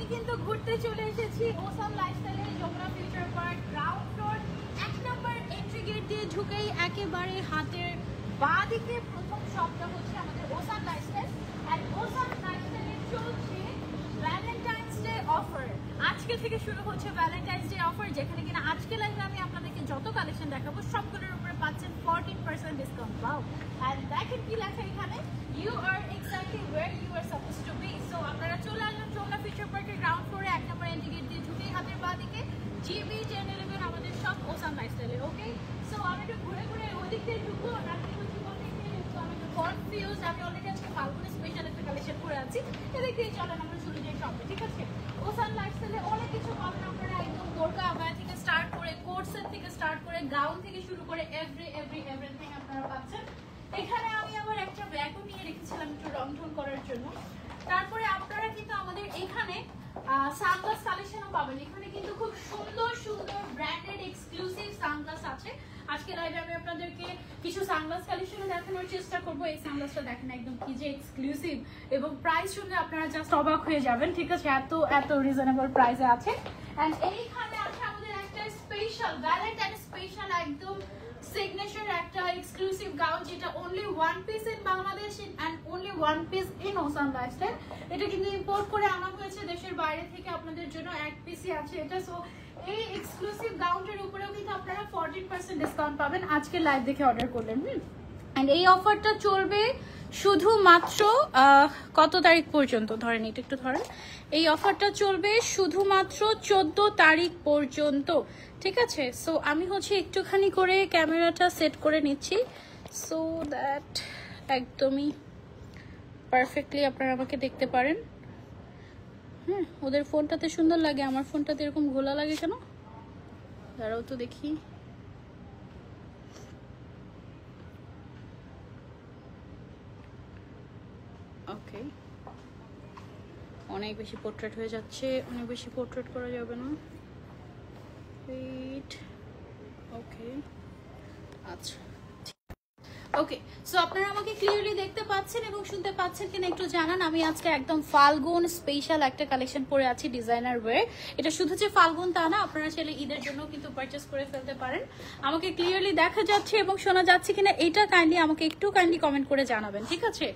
আমি কিন্তু ঘুরতে চলে এসেছি ওসাম লাইফস্টাইলের Jamuna future park ground floor 1 number entry gate দিয়ে ঢুকেই একেবারে হাতের বাঁ দিকে প্রথম শপটা হচ্ছে আমাদের ওসাম লাইফস্টাইল। আর ওসাম লাইফস্টাইলে চলছে ভ্যালেন্টাইন্স ডে অফার। আজকে থেকে শুরু হচ্ছে ভ্যালেন্টাইন্স ডে অফার, যেখানে কিনা আজকে লাইভে আমি আপনাদেরকে যত কালেকশন দেখাবো সবগুলোর উপরে পাচ্ছেন 14% ডিসকাউন্ট। ওয়াও! এন্ড দেখেন কি লেখা এখানে, you are exactly where you are suppose to be. সো আপনারা চলে আসবেন যমুনা ফিউচার পার্কের গ্রাউন্ড ফ্লোরে 1 নম্বর এন্ট্রি গেট দিয়ে ঢুকেই হাতের বাঁ দিকে জিবি 1011 আমাদের সব ওসাম লাইফস্টাইলে। ওকে, সো আমি একটু ঘুরে ঘুরে ওই দিক দিয়ে ঢুকবো নাকি হচ্ছে কোন দিক দিয়ে ঢুকবো, আমি একটু কনফিউজ। আমি অলরেডি আজকে ফাল্গুনে স্পেশাল একটা কালেকশন করে আছি, এদিক দিয়ে চলেন আমরা শুরু যাই শপে। ঠিক আছে, ওসাম লাইফস্টাইলে অনেক কিছু পাবেন আপনারা, একদম বোরকা আবায়া থেকে স্টার্ট করে কোট সেট থেকে স্টার্ট করে গাউন থেকে শুরু করে এভরিথিং আপনারা পাচ্ছেন এখানে। আমি আবার একটা ব্যাগও নিয়ে রেখেছিলাম একটু রং ঢং করার জন্য। তারপরে আপনারা কিন্তু আমাদের এখানে সানগ্লাস কালেকশনও পাবেন। এখানে কিন্তু খুব সুন্দর সুন্দর ব্র্যান্ডেড এক্সক্লুসিভ সানগ্লাস আছে। আজকে লাইভে আমি আপনাদেরকে কিছু সানগ্লাস কালেকশন দেখানোর চেষ্টা করবো। এই সানগ্লাসটা দেখেন একদম কি যে এক্সক্লুসিভ, এবং প্রাইস শুনলে আপনারা জাস্ট অবাক হয়ে যাবেন। ঠিক আছে, এত রিজনেবল প্রাইসে আছে। এন্ড এইখানে আছে আমাদের একটা স্পেশাল ভ্যালেন্টাইন স্পেশাল একদম সিগনেচার একটা এক্সক্লুসিভ গাউন, যেটা only one piece in Bangladesh and only one piece in Awesome Lifestyle. এটা কিন্তু ইম্পোর্ট করে আনা হয়েছে দেশের বাইরে থেকে আপনাদের জন্য, এক পিসই আছে এটা। সো এই এক্সক্লুসিভ গাউনটার উপরেও কিন্তু আপনারা 14% ডিসকাউন্ট পাবেন আজকে লাইভ দেখে অর্ডার করলেন। এন্ড এই অফারটা চলবে শুধুমাত্র কত তারিখ পর্যন্ত, ধরেন এটা একটু ধরেন, এই অফারটা চলবে শুধুমাত্র 14 তারিখ পর্যন্ত। ঠিক আছে, সো আমি হচ্ছে একটুখানি করে ক্যামেরাটা সেট করে নিচ্ছি সো দ্যাট একদমই পারফেক্টলি আপনারা আমাকে দেখতে পারেন। হ্যাঁ, ওদের ফোনটাতে সুন্দর লাগে, আমার ফোনটাতে এরকম ঘোলা লাগে কেন? দাঁড়াও তো দেখি। ওকে, অনেক বেশি পোর্ট্রেট হয়ে যাচ্ছে, অনেক বেশি পোর্ট্রেট করা যাবে না। ওকে, আচ্ছা ওকে। সো আপনারা আমাকে ক্লিয়ারলি দেখতে পাচ্ছেন এবং শুনতে পাচ্ছেন কিনা একটু জানান। আমি আজকে একদম ফাল্গুন স্পেশাল একটা কালেকশন পরে আছি, ডিজাইনার ওয়্যার। এটা শুধু যে ফাল্গুন তা না, আপনারা চাইলে ঈদের জন্য কিন্তু পারচেস করে ফেলতে পারেন। আমাকে ক্লিয়ারলি দেখা যাচ্ছে এবং শোনা যাচ্ছে কিনা এটা আমাকে একটু কাইন্ডলি কমেন্ট করে জানাবেন। ঠিক আছে,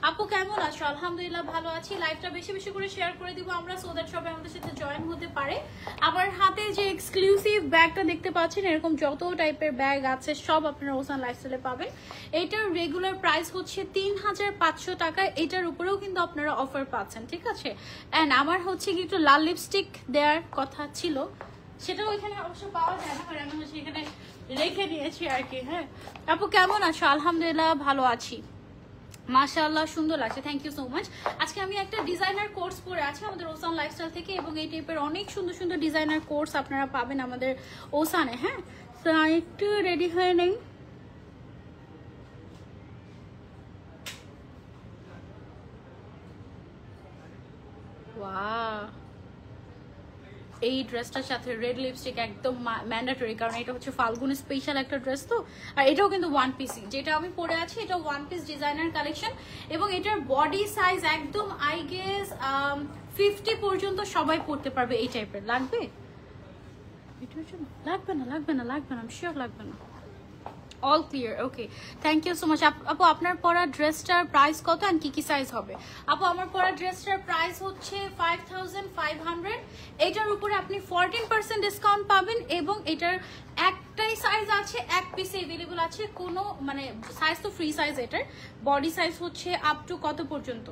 আপু কেমন আছো? আলহামদুলিল্লাহ ভালো আছি। লাইভটা বেশি বেশি করে শেয়ার করে দিব আমরা, সো দ্যাট সবাই আমাদের সাথে জয়েন হতে পারে। আবার হাতে যে এক্সক্লুসিভ ব্যাগটা দেখতে পাচ্ছেন, এরকম যত টাইপের ব্যাগ আছে সব আপনারা ওসাম লাইফস্টাইলে পাবেন। এটার রেগুলার প্রাইস হচ্ছে 3500 টাকা, এটার উপরেও কিন্তু আপনারা অফার পাচ্ছেন। ঠিক আছে, এন্ড আমার হচ্ছে কি একটু লাল লিপস্টিক দেওয়ার কথা ছিল, সেটাও এখানে অবশ্য পাওয়া যায় না, আমি হচ্ছে এখানে রেখে নিয়েছি আর কি। হ্যাঁ আপু কেমন আছো? আলহামদুলিল্লাহ ভালো আছি, মাশাআল্লাহ সুন্দর লাগছে, থ্যাংক ইউ সো মাচ। আজকে আমি একটা ডিজাইনার কোর্স পরে আছি আমাদের ওসান লাইফস্টাইল থেকে, এবং এই টাইপের অনেক সুন্দর সুন্দর ডিজাইনার কোর্স আপনারা পাবেন আমাদের ওসানে। হ্যাঁ, তো একটু রেডি হয়ে নেই। এই ড্রেসটার সাথে রেড লিপস্টিক একদম ম্যান্ডেটরি, কারণ এটা হচ্ছে ফাল্গুন স্পেশাল একটা ড্রেস তো। আর এটাও কিন্তু ওয়ান পিসি, যেটা আমি পরে আছি এটা ওয়ান পিস ডিজাইনার কালেকশন, এবং এটার বডি সাইজ একদম আই গেস 50 পর্যন্ত সবাই পরতে পারবে। এই টাইপের লাগবে, লাগবে না আমি শিওর লাগবে না। All clear, okay, thank you so much. আপু আপনার পরা ড্রেসটার প্রাইস কত আর কি সাইজ হবে? আপু আমার পরা ড্রেসটার প্রাইস হচ্ছে 5500। এটার উপরে আপনি 14% ডিসকাউন্ট পাবেন, এবং এটার একটাই সাইজ আছে, এক পিস অ্যাভেলেবল আছে, কোনো মানে সাইজ তো ফ্রি সাইজ। এটার বডি সাইজ হচ্ছে আপ টু কত পর্যন্ত?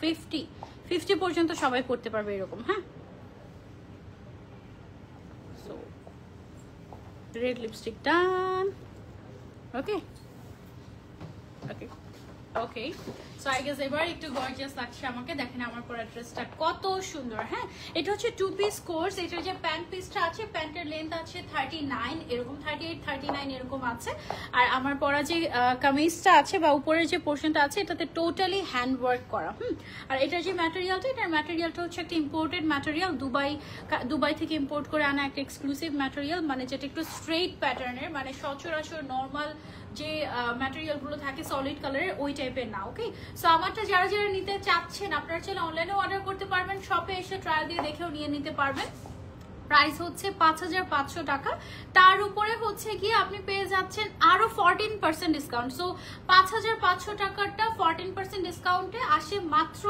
50 পর্যন্ত সবাই পড়তে পারবে এরকম। হ্যাঁ, so red lipstick done. Okay. So I guess এবার একটু গর্জিয়াস লাগছে আমাকে। দেখেন আমার পরা ড্রেসটা কত সুন্দর। হ্যাঁ, এটা হচ্ছে 2 পিস কোর্স। এটার যে প্যান্ট পিসটা আছে, প্যান্টের লেন্থ আছে 39, এরকম 38, 39 এরকম আছে। আর আমার পরা যে কামিজটা আছে বা উপরের যে পোর্শনটা আছে, এটাতে টোটালি হ্যান্ড ওয়ার্ক করা। আর এটার যে ম্যাটেরিয়ালটা, এটার ম্যাটেরিয়ালটা হচ্ছে একটা ইম্পোর্টেড ম্যাটেরিয়াল, দুবাই থেকে ইম্পোর্ট করে আনা একটা এক্সক্লুসিভ ম্যাটেরিয়াল, মানে যেটা একটু স্ট্রেইট প্যাটার্নের, মানে সচরাচর নর্মাল যে ম্যাটেরিয়ালগুলো থাকে সলিড কালারের ওই টাইপের না, ওকে? সো আমারটা যারা যারা নিতে চাচ্ছেন আপনারা চাইলে অনলাইনে অর্ডার করতে পারবেন, শপে এসে ট্রায়াল দিয়ে দেখেও নিয়ে নিতে পারবেন। প্রাইস হচ্ছে 5500 টাকা, তার উপরে হচ্ছে গিয়ে আপনি পেয়ে যাচ্ছেন আরো 14% ডিসকাউন্ট। সো 5500 টাকাটা 14% ডিসকাউন্টে আসে মাত্র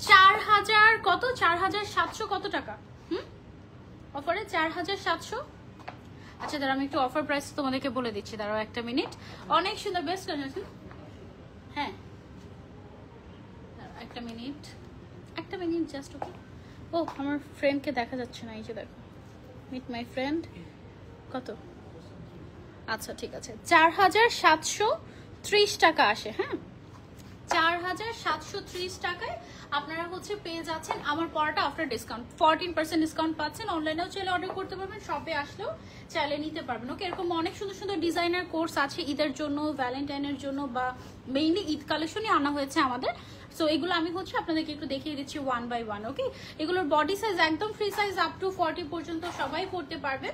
4000 কত 4700 কত টাকা অফারে 4700। আচ্ছা দাঁড়া আমি একটু অফার প্রাইস তোমাদেরকে বলে দিচ্ছি, দাঁড়াও একটা মিনিট। অনেক সুন্দর বেস্ট কন্ডিশন, হ্যাঁ একটা মিনিট জাস্ট, ওকে? ও আমার ফ্রেন্ডকে দেখা যাচ্ছে না, এই যে দেখো মিট মাই ফ্রেন্ড কত, আচ্ছা ঠিক আছে 4730 টাকা আসে, হ্যাঁ 4730 টাকায় আপনারা হচ্ছে পেয়ে যাচ্ছেন আমার পরাটা আফটার ডিসকাউন্ট। 14% ডিসকাউন্ট পাচ্ছেন, অনলাইনেও চাইলে অর্ডার করতে পারবেন, শপে আসলেও চাইলে নিতে পারবেন, ওকে? এরকম অনেক সুন্দর সুন্দর ডিজাইনার কোর্স আছে ঈদের জন্য, ভ্যালেন্টাইনের জন্য, বা মেইনলি ঈদ কালেকশনই আনা হয়েছে আমাদের। সো এগুলো আমি হচ্ছে আপনাদেরকে একটু দেখিয়ে দিচ্ছি ওয়ান বাই ওয়ান, ওকে? এগুলোর বডি সাইজ একদম ফ্রি সাইজ, আপ টু 40 পর্যন্ত সবাই পড়তে পারবে,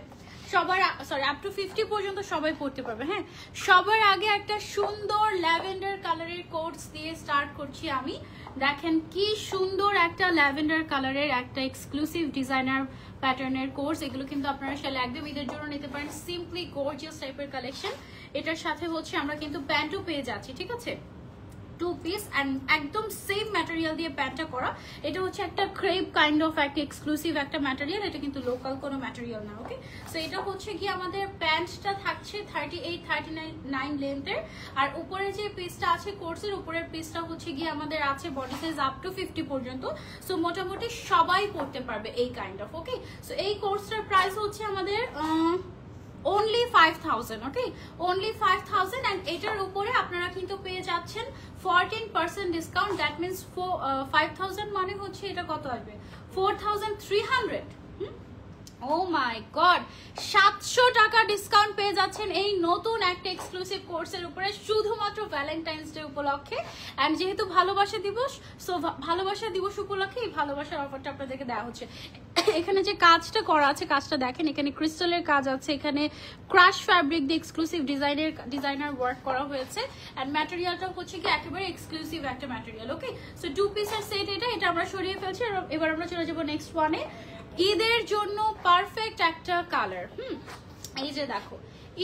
সবার সরি আপ টু 50 পর্যন্ত সবাই পড়তে পারবে, হ্যাঁ। সবার আগে একটা সুন্দর ল্যাভেন্ডার কালারের কোর্স দিয়ে স্টার্ট করছি আমি। দেখেন কি সুন্দর একটা ল্যাভেন্ডার কালারের একটা এক্সক্লুসিভ ডিজাইনার প্যাটার্নের কোর্স, এগুলো কিন্তু আপনারা শালে একদম ঈদের জন্য নিতে পারেন, সিম্পলি গর্জিয়াস টাইপের কালেকশন। এটার সাথে হচ্ছে আমরা কিন্তু প্যান্টও পেয়ে যাচ্ছি, ঠিক আছে? 2 পিস অ্যান্ড একদম সেম ম্যাটেরিয়াল দিয়ে প্যান্টটা করা। এটা হচ্ছে একটা ক্রেপ কাইন্ড অফ একটা এক্সক্লুসিভ একটা ম্যাটেরিয়াল, এটা কিন্তু লোকাল কোনো ম্যাটেরিয়াল না, ওকে? সো এটা হচ্ছে কি আমাদের প্যান্টটা থাকছে 38-39 লেন্থের, আর উপরে যে পিসটা আছে কোর্সের উপরের পিসটা হচ্ছে গিয়ে আমাদের আছে বডি সাইজ আপ টু 50 পর্যন্ত। সো মোটামুটি সবাই পড়তে পারবে এই কাইন্ড অফ, ওকে? সো এই কোর্সটার প্রাইস হচ্ছে আমাদের only 5000, okay? only 5000 and এটার উপরে আপনারা কিন্তু পেয়ে যাচ্ছেন 14% ডিসকাউন্ট। দ্যাট মিন্স 5000 মানে হচ্ছে এটা কত আসবে 4300। ও মাই গড, 700 টাকা ডিসকাউন্ট পেয়ে যাচ্ছেন এই নতুন একটা এক্সক্লুসিভ কোর্সের উপরে শুধুমাত্র ভ্যালেন্টাইন্স ডে উপলক্ষে। অ্যান্ড যেহেতু ভালোবাসা দিবস, সো ভালোবাসা দিবস উপলক্ষে এই ভালোবাসার অফারটা আপনাদেরকে দেওয়া হচ্ছে। এখানে যে কাজটা করা আছে কাজটা দেখেন, এখানে ক্রিস্টালের কাজ আছে, এখানে ক্রাশ ফ্যাব্রিক দিয়ে এক্সক্লুসিভ ডিজাইনার ওয়ার্ক করা হয়েছে। অ্যান্ড ম্যাটেরিয়ালটা হচ্ছে কি একেবারে এক্সক্লুসিভ একটা ম্যাটেরিয়াল, ওকে? সো 2 পিসের সেট এটা আমরা সরিয়ে ফেলছি। এবার আমরা চলে যাবো নেক্সট ওয়ানে। ঈদের জন্য পারফেক্ট একটা কালার, এই যে দেখো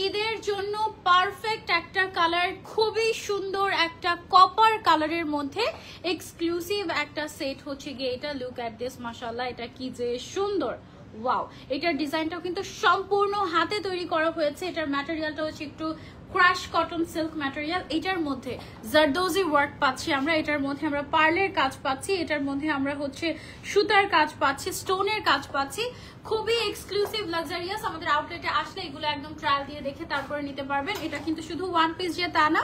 ঈদের জন্য পারফেক্ট একটা কালার, খুবই সুন্দর একটা কপার কালারের মধ্যে এক্সক্লুসিভ একটা সেট হচ্ছে গিয়ে এটা। লুক অ্যাট দিস, মাশাআল্লাহ, এটা কি যে সুন্দর, ওয়াও! এটার ডিজাইনটাও কিন্তু সম্পূর্ণ হাতে তৈরি করা হয়েছে। এটার ম্যাটেরিয়ালটা হচ্ছে একটু ক্রাশ কটন সিল্ক ম্যাটেরিয়াল। এটার মধ্যে জারদোজি ওয়ার্ক পাচ্ছি আমরা, এটার মধ্যে আমরা পার্লের কাজ পাচ্ছি, এটার মধ্যে আমরা হচ্ছে সুতার কাজ পাচ্ছি, স্টোনের কাজ পাচ্ছি। খুবই এক্সক্লুসিভ লাক্সারিয়াস। আমাদের আউটলেটে আসলে এগুলো একদম ট্রায়াল দিয়ে দেখে তারপরে নিতে পারবেন। এটা কিন্তু শুধু ওয়ান পিস যে তা না,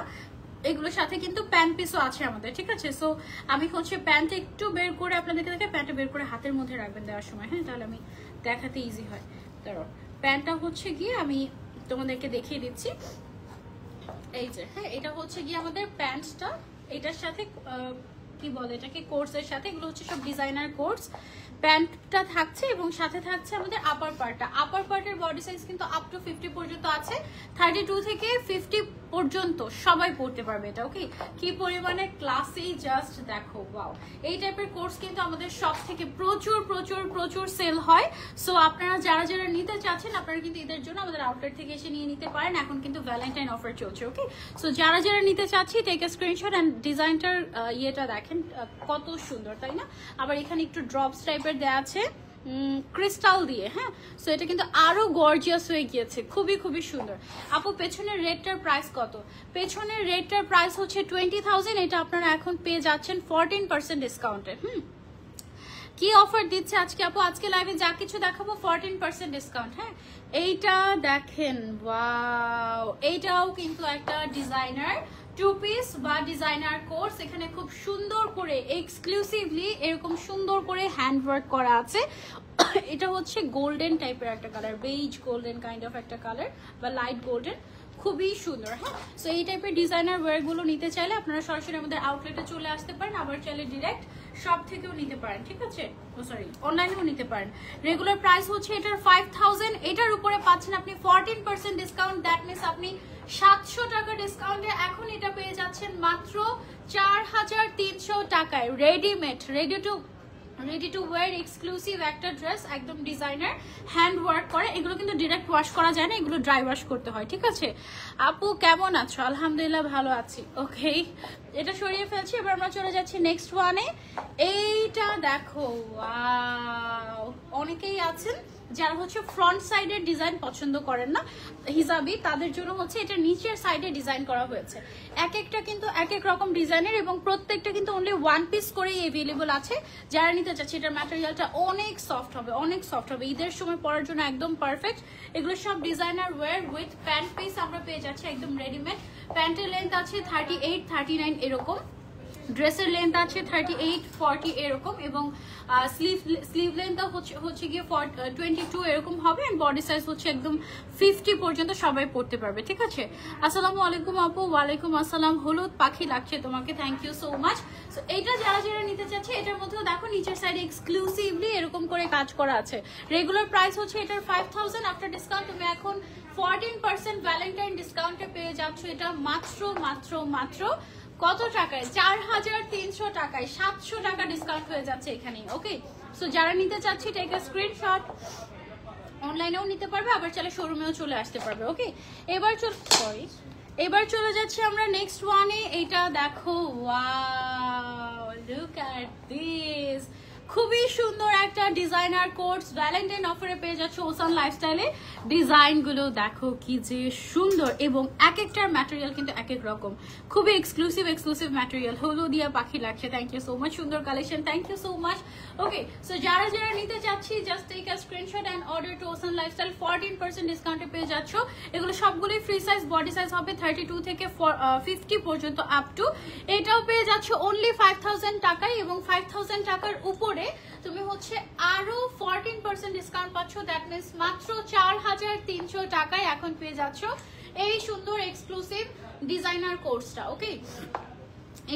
এগুলোর সাথে কিন্তু প্যান্ট পিসও আছে আমাদের, ঠিক আছে? সো আমি হচ্ছে প্যান্ট একটু বের করে আপনাদেরকে দেখে প্যান্টটা বের করে হাতের মধ্যে রাখবেন দেওয়ার সময়, হ্যাঁ, তাহলে আমি দেখাতে ইজি হয়। ধরো প্যান্টটা হচ্ছে গিয়ে আমি তোমাদেরকে দেখিয়ে দিচ্ছি, এই যে, হ্যাঁ, এটা হচ্ছে গিয়ে আমাদের প্যান্টটা, এটার সাথে কি বলে এটাকে, কোর্সের সাথে, এগুলো হচ্ছে সব ডিজাইনার কোর্স। প্যান্টটা থাকছে এবং সাথে থাকছে আমাদের আপার পার্টটা। আপার পার্টের বডি সাইজ কিন্তু আপ টু 50 পর্যন্ত আছে, 32 থেকে 50 পর্যন্ত সবাই পড়তে পারবে এটা, ওকে? কি পরিমাণে ক্লাসি, জাস্ট দেখো, ওয়াও! এই টাইপের কোর্স কিন্তু আমাদের সব থেকে প্রচুর প্রচুর প্রচুর সেল হয়। সো আপনারা যারা যারা নিতে চাচ্ছেন আপনারা কিন্তু ঈদের জন্য আমাদের আউটলেট থেকে এসে নিয়ে নিতে পারেন। এখন কিন্তু ভ্যালেন্টাইন অফার চলছে, ওকে? সো যারা যারা নিতে চাচ্ছি টেক এ স্ক্রিনশট অ্যান্ড ডিজাইনটার ইয়েটা দেখেন কত সুন্দর, তাই না? আবার এখানে একটু ড্রপস টাইপের দেওয়া আছে ক্রিস্টাল দিয়ে, হ্যাঁ। সো এটা কিন্তু আরো গর্জিয়াস হয়ে গিয়েছে, খুবই খুবই সুন্দর। আপু পেছনের রেটটার প্রাইস কত? পেছনের রেটটার প্রাইস হচ্ছে 20000। এটা আপনারা এখন পেয়ে যাচ্ছেন 14% ডিসকাউন্টে। কি অফার দিচ্ছে আজকে আপু? আজকে লাইভে যা কিছু দেখাবো 14% ডিসকাউন্ট, হ্যাঁ। এইটা দেখেন, ওয়াও! এইটাও কিন্তু একটা ডিজাইনার 2 পিস বা ডিজাইনার কোর্স। এখানে খুব সুন্দর করে এক্সক্লুসিভলি এরকম সুন্দর করে হ্যান্ড ওয়ার্ক করা আছে। এটা হচ্ছে গোল্ডেন টাইপের একটা colour, beige golden kind of একটা কালার বা লাইট গোল্ডেন, খুবই সুন্দর, হ্যাঁ। সো এই টাইপের ডিজাইনার ওয়্যারগুলো নিতে চাইলে আপনারা সরাসরি আমাদের আউটলেটে চলে আসতে পারেন, আবার চাইলে ডিরেক্ট শপ থেকেও নিতে পারেন, ঠিক আছে? ও সরি, অনলাইনেও নিতে পারেন। রেগুলার প্রাইস হচ্ছে এটার 5000, এটার উপরে পাচ্ছেন আপনি 14% ডিসকাউন্ট। দ্যাট মিনস আপনি 700 টাকা ডিসকাউন্টে এখন এটা পেয়ে যাচ্ছেন মাত্র 4300 টাকায়। Readymade, ready to wire exclusive একটা ড্রেস, একদম ডিজাইনার, হ্যান্ড ওয়ার্ক করে। এগুলো কিন্তু ডিরেক্ট ওয়াশ করা যায় না, এগুলো ড্রাই ওয়াশ করতে হয়, ঠিক আছে। আপু কেমন আছো? আলহামদুলিল্লাহ ভালো আছি। ওকে, এটা সরিয়ে ফেলছি, এবার আমরা চলে যাচ্ছি নেক্সট ওয়ানে। এইটা দেখো, ওয়াও, অনেকেই আছেন যারা হচ্ছে ফ্রন্ট সাইডের ডিজাইন পছন্দ করেন না হিজাবি, তাদের জন্য হচ্ছে এটা নিচের সাইডে ডিজাইন করা হয়েছে। এক একটা কিন্তু এক এক রকম ডিজাইনের এবং প্রত্যেকটা কিন্তু অনলি ওয়ান পিস করেই অ্যাভেলেবল আছে। যারা নিতে চাচ্ছে এটার ম্যাটেরিয়ালটা অনেক সফট হবে, অনেক সফট হবে, ঈদের সময় পরার জন্য একদম পারফেক্ট। এগুলো সব designer wear with pant piece আমরা পেয়ে যাচ্ছি একদম রেডিমেড। প্যান্টের লেন্থ আছে 38, 39 এরকম, ড্রেসের লেন্থ আছে 38, 40 এরকম, এবং স্লিভ লেন্থ হচ্ছে গিয়ে 22 এরকম হবে, এন্ড বডি সাইজ হচ্ছে একদম 50 পর্যন্ত সবাই পড়তে পারবে, ঠিক আছে। আসসালামু আলাইকুম আপু। ওয়ালাইকুম আসসালাম। হলুদ পাখি লাগছে তোমাকে, thank you so much. So এইটা যারা যারা নিতে চাচ্ছে, এটার মধ্যেও দেখো নিচের সাইডে এক্সক্লুসিভলি এরকম করে কাজ করা আছে। রেগুলার প্রাইস হচ্ছে এটার 5000, আফটার ডিসকাউন্ট তুমি এখন 14% ভ্যালেন্টাইন ডিসকাউন্টে পেয়ে যাচ্ছ এটা মাত্র মাত্র মাত্র কত টাকায়? 4300 টাকায়। 700 টাকা ডিসকাউন্ট হয়ে যাচ্ছে এখানে। ওকে, সো যারা নিতে চাচ্ছি টেক আ স্ক্রিনশট, অনলাইনেও নিতে পারবে, আবার চাইলে শোরুমেও চলে আসতে পারবে। ওকে, এবার চলে যাচ্ছি আমরা নেক্সট ওয়ানে। এটা দেখো, ওয়াও, লুক এট দিস, খুবই সুন্দর একটা ডিজাইনার কোর্স ভ্যালেন্টাইন অফারে পেয়ে যাচ্ছে ওসান লাইফস্টাইলে। ডিজাইনগুলো দেখো কি যে সুন্দর, এবং এক একটার ম্যাটেরিয়াল কিন্তু এক এক রকম, খুবই এক্সক্লুসিভ ম্যাটেরিয়াল। হলুদিয়া পাখি লাগছে, থ্যাংক ইউ সো মাচ, সুন্দর collection, thank you so much. Okay, so যারা যারা নিতে চাচ্ছি just take a screenshot and order to Ocean Lifestyle. 14% ডিসকাউন্টে পেয়ে যাচ্ছ। এগুলো সবগুলোই ফ্রি সাইজ, বডি সাইজ হবে 32 থেকে 50 পর্যন্ত আপ টু। এটাও পেয়ে যাচ্ছ অনলি 5000 টাকায়, এবং 5000 টাকার উপরে তুমি হচ্ছে আরো 14% ডিসকাউন্ট পাচ্ছ। দ্যাট মিনস মাত্র 4300 টাকায় এখন পেয়ে যাচ্ছ এই সুন্দর এক্সক্লুসিভ ডিজাইনার কোর্সটা। ওকে,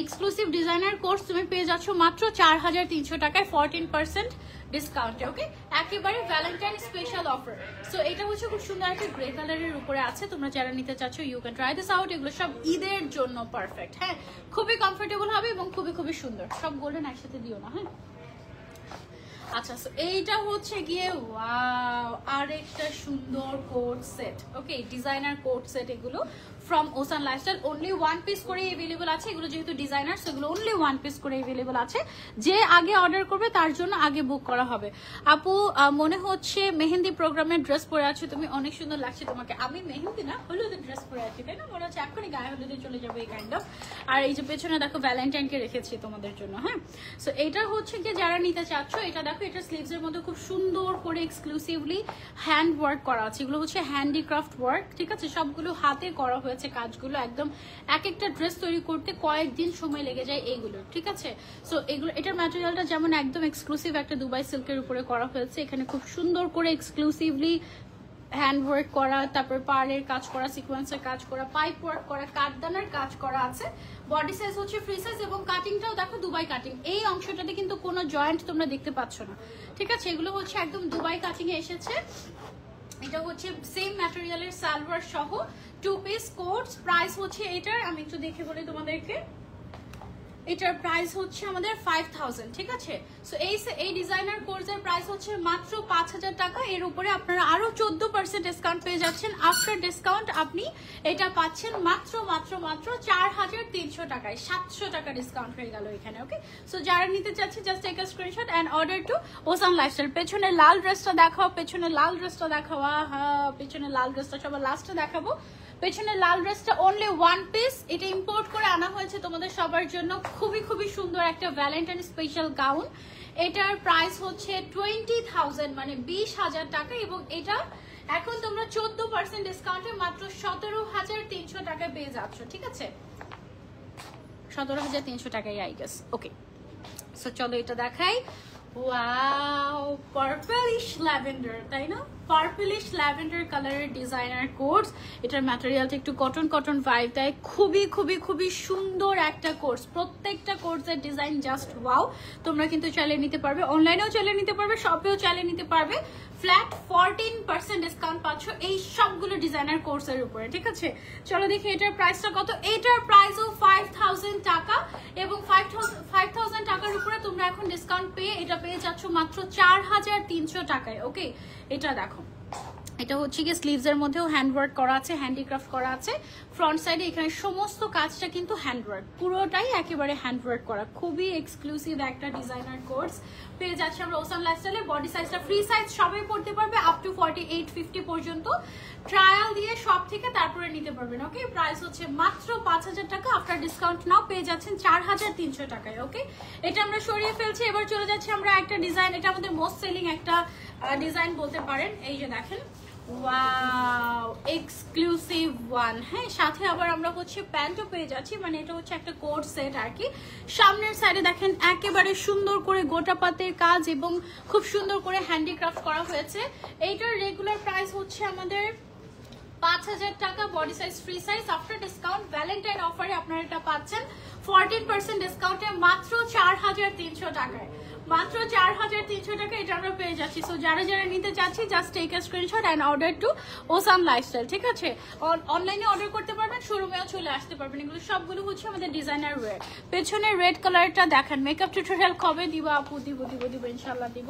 এক্সক্লুসিভ ডিজাইনার কোর্স তুমি পেয়ে যাচ্ছ মাত্র 4300 টাকায় 14% ডিসকাউন্টে। ওকে, একেবারে ভ্যালেন্টাইন স্পেশাল অফার। সো এটা হচ্ছে খুব সুন্দর একটা গ্রে কালারের উপরে আছে, তোমরা যারা নিতে চাচ্ছ you can try this out. এগুলো সব ঈদের জন্য পারফেক্ট, হ্যাঁ, খুবই কমফোর্টেবল হবে এবং খুবই খুবই সুন্দর। সব গোল্ডেন একসাথে দিও না, হ্যাঁ। আচ্ছা, সো এইটা হচ্ছে গিয়ে ওয়াও, আরেকটা সুন্দর coat set. Okay, designer coat set, এগুলো from ocean lifestyle. Only one piece করে অ্যাভেলেবল আছে, এগুলো যেহেতু ডিজাইনার সেগুলো অনলি ওয়ান পিস করে অ্যাভেলেবল আছে। যে আগে অর্ডার করবে তার জন্য আগে বুক করা হবে। আপু মনে হচ্ছে মেহেন্দি প্রোগ্রামের ড্রেস পরে আছো তুমি, অনেক সুন্দর লাগছে তোমাকে। আমি মেহেন্দি না, হলুদের ড্রেস পরে আছি, তাই না? মনে হচ্ছে এখনই গায়ে হলুদে চলে যাবে এই কাইন্ড অফ। আর এই যে পেছনে দেখো ভ্যালেন্টাইনকে রেখেছি তোমাদের জন্য, হ্যাঁ। সো এটা হচ্ছে কি যারা নিতে চাচ্ছ, এটা দেখো, এটা স্লিভসের মধ্যে খুব সুন্দর করে এক্সক্লুসিভলি হ্যান্ড ওয়ার্ক করা আছে। এগুলো হচ্ছে হ্যান্ডিক্রাফট ওয়ার্ক, ঠিক আছে, সবগুলো হাতে করা হয়েছে কাজগুলো। একদম এক একটা ড্রেস তৈরি করতে কয়েকদিন সময় লেগে যায় এইগুলো, ঠিক আছে। সো এগুলো, এটার ম্যাটেরিয়ালটা যেমন একদম এক্সক্লুসিভ একটা দুবাই সিল্কের উপরে করা হয়েছে, এখানে খুব সুন্দর করে এক্সক্লুসিভলি হ্যান্ড ওয়ার্ক করা, তারপর পাড়ের কাজ করা, সিকোয়েন্সের কাজ করা, পাইপ ওয়ার্ক করা, কাঠদানার কাজ করা আছে। বডি সাইজ হচ্ছে ফ্রি সাইজ, এবং কাটিংটাও দেখো দুবাই কাটিং। এই অংশটাতে কিন্তু কোনো জয়েন্ট তোমরা দেখতে পাচ্ছ না, ঠিক আছে। এগুলো হচ্ছে একদম দুবাই কাটিং এ এসেছে। এটা হচ্ছে সেম ম্যাটেরিয়ালের সালোয়ার সহ 2 পিস কোট। প্রাইস হচ্ছে এটার, আমি একটু দেখে বলি তোমাদেরকে, এটার প্রাইস হচ্ছে আমাদের 5000, ঠিক আছে। সো এই ডিজাইনার কোর্সের প্রাইস হচ্ছে মাত্র 5000 টাকা। এর উপরে আপনারা আরো 14% ডিসকাউন্ট পেয়ে যাচ্ছেন। আফটার ডিসকাউন্ট আপনি এটা পাচ্ছেন মাত্র মাত্র মাত্র 4300 টাকায়। 700 টাকা ডিসকাউন্ট হয়ে গেল এখানে। ওকে, সো যারা নিতে চাচ্ছে just take a screenshot and order to Ocean Lifestyle. পেছনে লাল ড্রেসটা দেখাও, পেছনে লাল ড্রেসটা দেখাও, আহা, পেছনে লাল ড্রেসটা সবার লাস্টে দেখাবো। পেছনে লাল ড্রেসটা অনলি ওয়ান পিস, এটা ইম্পোর্ট করে আনা হয়েছে তোমাদের সবার জন্য। খুবই খুবই সুন্দর একটা ভ্যালেন্টাইন স্পেশাল গাউন। এটার প্রাইস হচ্ছে 20000, মানে 20000 টাকা, এবং এটা এখন তোমরা 14% ডিসকাউন্টে মাত্র 17300 টাকায় পেয়ে যাচ্ছ, ঠিক আছে। 17300 টাকায়, আই গেস। ওকে, সো চলো এটা দেখাই। ওয়াও, পার্পলিশ ল্যাভেন্ডার, তাই না? পার্পলিশ ল্যাভেন্ডার কালারের ডিজাইনার কোর্স। এটার ম্যাটেরিয়ালটা একটু কটন কটন ভাইব দেয়। খুবই খুবই খুবই সুন্দর একটা কোর্স। প্রত্যেকটা কোর্সের ডিজাইন জাস্ট ওয়াও। তোমরা কিন্তু চালিয়ে নিতে পারবে, অনলাইনেও চালিয়ে নিতে পারবে, শপেও চালিয়ে নিতে পারবে। ফ্ল্যাট 14% ডিসকাউন্ট পাচ্ছ এই সবগুলো ডিজাইনার কোর্সের উপরে, ঠিক আছে? চলো দেখি এটার প্রাইসটা কত। এটার প্রাইসও 5000 টাকা, এবং 5000 টাকার উপরে তোমরা এখন ডিসকাউন্ট পেয়ে এটা পেয়ে যাচ্ছ মাত্র 4300 টাকায়। ওকে, এটা দেখো, এটা হচ্ছে গিয়ে স্লিভস এর মধ্যেও হ্যান্ডওয়ার্ক করা আছে, হ্যান্ডিক্রাফট করা আছে। ফ্রন্ট সাইডে এখানে সমস্ত কাজটা কিন্তু হ্যান্ডওয়ার্ক, পুরোটাই একেবারে হ্যান্ডওয়ার্ক করা। খুবই এক্সক্লুসিভ একটা ডিজাইনার কোর্স পেয়ে যাচ্ছে আমরা ওসান লাইফস্টাইলে। বডি সাইজটা ফ্রি সাইজ, সবাই পড়তে পারবে আপ টু 48-50 পর্যন্ত। ট্রায়াল দিয়ে সব থেকে তারপরে নিতে পারবেন। ওকে, প্রাইস হচ্ছে মাত্র 5000 টাকা। আফটার ডিসকাউন্ট নাও পেয়ে যাচ্ছেন 4300 টাকায়। ওকে, এটা আমরা সরিয়ে ফেলছি। এবার চলে যাচ্ছি আমরা একটা ডিজাইন, এটা আমাদের মোস্ট সেলিং একটা ডিজাইন বলতে পারেন। এই যে দেখেন, ওয়াও, এক্সক্লুসিভ ওয়ান। হ্যাঁ, সাথে আবার আমরা হচ্ছে প্যান্টও পেয়ে যাচ্ছি, মানে এটা হচ্ছে একটা কোট সেট আর কি। সামনের সাইডে দেখেন একেবারে সুন্দর করে গোটা পাতের কাজ এবং খুব সুন্দর করে হ্যান্ডিক্রাফট করা হয়েছে। এইটার রেগুলার প্রাইস হচ্ছে আমাদের 5000 টাকা, body size free size. After discount Valentine অফারে আপনারা এটা পাচ্ছেন 14% ডিসকাউন্টে মাত্র 4300 টাকায়। মাত্র 4300 টাকা এটা আমরা পেয়ে যাচ্ছি। সো যারা যারা নিতে চাচ্ছি just take a screenshot and order to Ocean Lifestyle, ঠিক আছে? অনলাইনে অর্ডার করতে পারবেন, শোরুমেও চলে আসতে পারবেন। এগুলো সবগুলো হচ্ছে আমাদের ডিজাইনার ওয়্যার। পেছনে রেড কালারটা দেখেন, মেকআপ টিউটোরিয়াল কবে দিব আপু? দিব ইনশাল্লাহ দিব,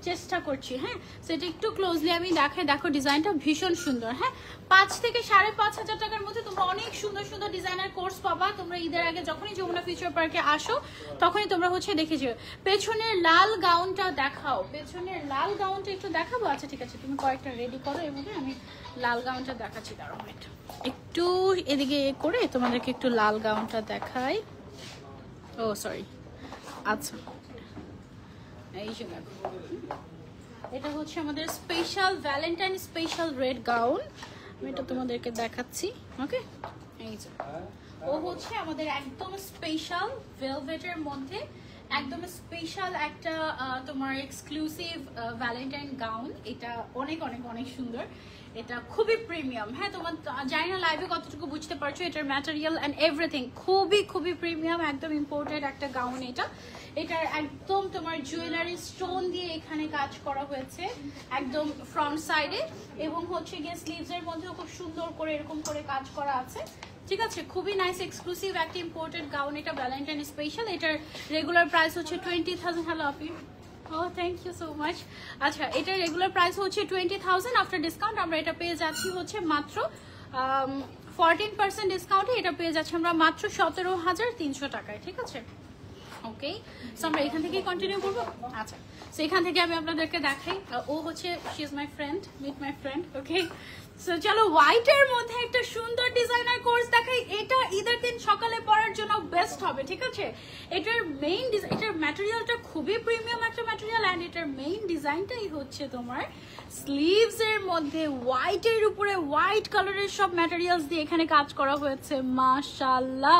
চেষ্টা করছি। হ্যাঁ, সেটা একটু ক্লোজলি আমি দেখাই। দেখো ডিজাইনটা ভীষণ সুন্দর। হ্যাঁ, 5 থেকে 5500 টাকার মধ্যে তোমরা অনেক সুন্দর সুন্দর ডিজাইনার কোর্স পাবা। তোমরা ঈদের আগে যখনই যমুনা ফিউচার পার্কে আসো তখনই তোমরা হচ্ছে দেখে যেও। পেছনের লাল গাউনটা দেখাও, পেছনের লাল গাউনটা একটু দেখাবো। আচ্ছা ঠিক আছে, তুমি কয়েকটা রেডি করো, এর মধ্যে আমি লাল গাউনটা দেখাচ্ছি। দাঁড়াও একটু এদিকে করে তোমাদেরকে একটু লাল গাউনটা দেখাই। ও সরি, আচ্ছা এই যে দেখো, এটা হচ্ছে আমাদের special Valentine special red gown. আমি এটা তোমাদেরকে দেখাচ্ছি। ওকে, এই যে ও হচ্ছে আমাদের একদম স্পেশাল ভেলভেটের মধ্যে একদম স্পেশাল একটা তোমার এক্সক্লুসিভ ভ্যালেন্টাইন গাউন। এটা অনেক অনেক অনেক সুন্দর, এটা খুবই প্রিমিয়াম। হ্যাঁ, তোমার জানি না লাইভে কতটুকু বুঝতে পারছো, এটার ম্যাটেরিয়াল অ্যান্ড এভরিথিং খুবই খুবই প্রিমিয়াম, একদম ইম্পোর্টেড একটা গাউন এটা। এটার একদম তোমার জুয়েলারি স্টোন দিয়ে এখানে কাজ করা হয়েছে একদম ফ্রন্ট সাইডে, এবং হচ্ছে গিয়ে স্লিভস এর মধ্যেও খুব সুন্দর করে এরকম করে কাজ করা আছে, ঠিক আছে? খুবই নাইস এক্সক্লুসিভ একটা ইম্পোর্টেড গাউন এটা, ভ্যালেন্টাইন স্পেশাল। এটার রেগুলার প্রাইস হচ্ছে 20,000। Hello Api, O thank you so much. আচ্ছা, এটার রেগুলার প্রাইস হচ্ছে 20,000। আফটার ডিসকাউন্ট আমরা এটা পেয়ে যাচ্ছি হচ্ছে মাত্র 14% ডিসকাউন্টে এটা পেয়ে যাচ্ছি আমরা মাত্র 17,300 টাকায়, ঠিক আছে? ওকে, সো আমরা এখান থেকে কন্টিনিউ করবো। আচ্ছা, সো এখান থেকে আমি আপনাদেরকে দেখাই। ও হচ্ছে she is my friend, meet my friend. Okay, so চলো হোয়াইটের মধ্যে একটা সুন্দর ডিজাইনার কোর্স দেখাই। এটা ঈদের দিন সকালে পরার জন্য বেস্ট হবে, ঠিক আছে? এটার মেইন এটার ম্যাটেরিয়ালটা খুবই প্রিমিয়াম একটা ম্যাটেরিয়াল, অ্যান্ড এটার মেইন ডিজাইনটাই হচ্ছে তোমার স্লিভস এর মধ্যে হোয়াইটের উপরে হোয়াইট কালারের সব ম্যাটেরিয়ালস দিয়ে এখানে কাজ করা হয়েছে। মাশাআল্লাহ,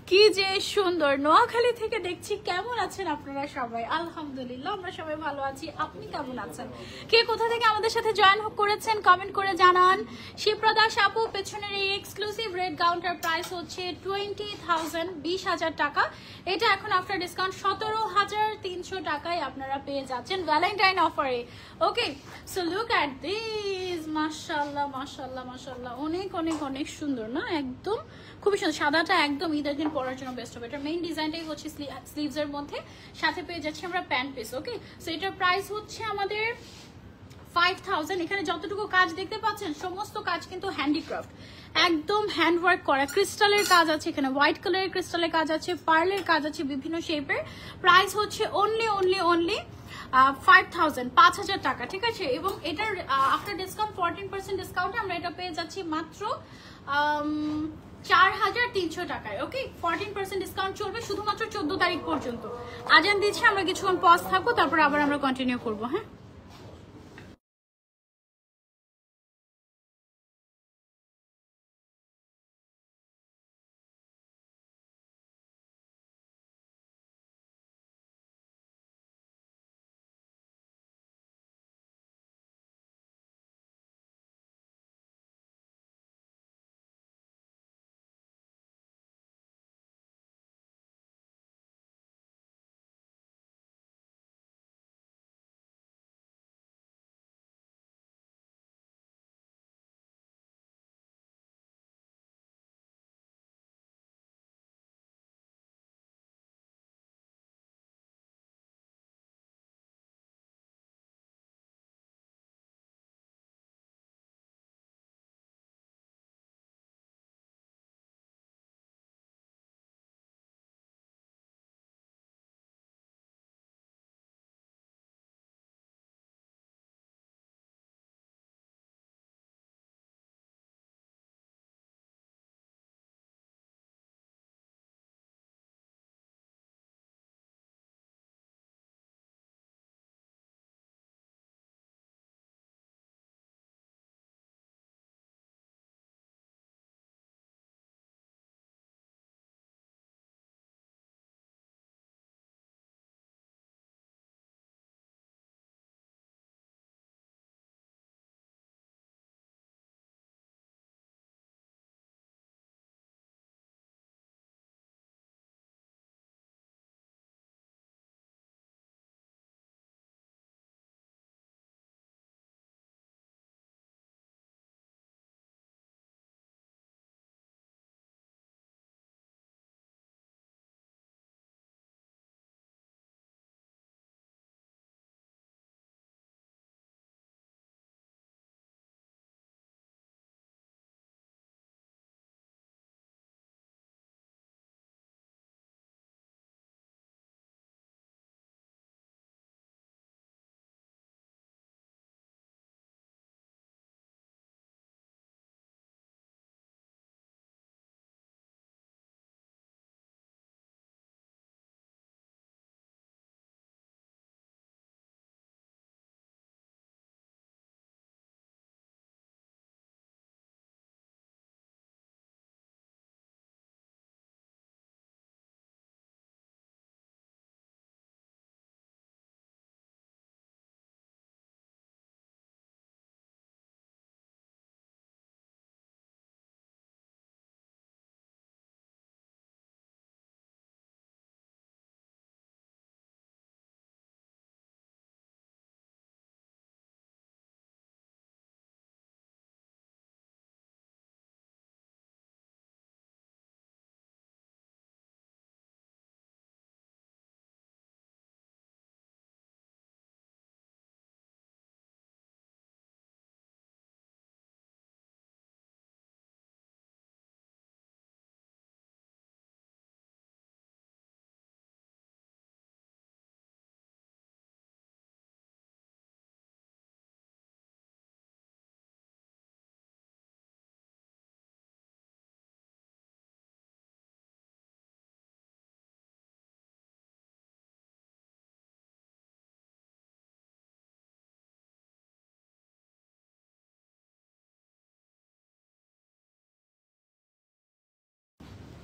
কি যে সুন্দর। নোয়াখালী থেকে দেখছি। কেমন আছেন আপনারা সবাই? আলহামদুলিল্লাহ, আমরা সবাই ভালো আছি। আপনি কেমন আছেন? কে কোথা থেকে আমাদের সাথে জয়েন করেছেন কমেন্ট করে জানান। শিবপ্রদাস আপু, পেছনের এই এক্সক্লুসিভ রেড গাউনটার প্রাইস হচ্ছে 20,000, 20,000 টাকা। এটা এখন আফটার ডিসকাউন্ট 17,300 টাকায় আপনারা পেয়ে যাচ্ছেন ভ্যালেন্টাইন অফারে। ওকে, সো লুক অ্যাট দিস। মাশাআল্লাহ মাশাআল্লাহ মাশাআল্লাহ, অনেক অনেক অনেক সুন্দর না? একদম খুবই সুন্দর। সাদাটা একদম ঈদের দিন পরার জন্য বেস্ট হবে। এটার মেইন ডিজাইনটাই হচ্ছে স্লিভস এর মধ্যে, সাথে পেয়ে যাচ্ছি আমরা প্যান্ট পিস। ওকে, সো এটার প্রাইস হচ্ছে আমাদের 5000। এখানে যতটুকু কাজ দেখতে পাচ্ছেন সমস্ত কাজ কিন্তু হ্যান্ডিক্রাফট, একদম হ্যান্ডওয়ার্ক করা। ক্রিস্টালের কাজ আছে এখানে, হোয়াইট কালারের ক্রিস্টালের কাজ আছে, পার্লের কাজ আছে বিভিন্ন শেপের। প্রাইস হচ্ছে অনলি 5000 টাকা, ঠিক আছে? এবং এটার আফটার ডিসকাউন্ট 14% ডিসকাউন্টে আমরা এটা পেয়ে যাচ্ছি মাত্র 4300 টাকায়। ওকে, 14% ডিসকাউন্ট চলবে শুধুমাত্র 14 তারিখ পর্যন্ত। আজান দিচ্ছে, আমরা কিছুক্ষণ পজ থাকবো, তারপর আবার আমরা কন্টিনিউ করবো। হ্যাঁ।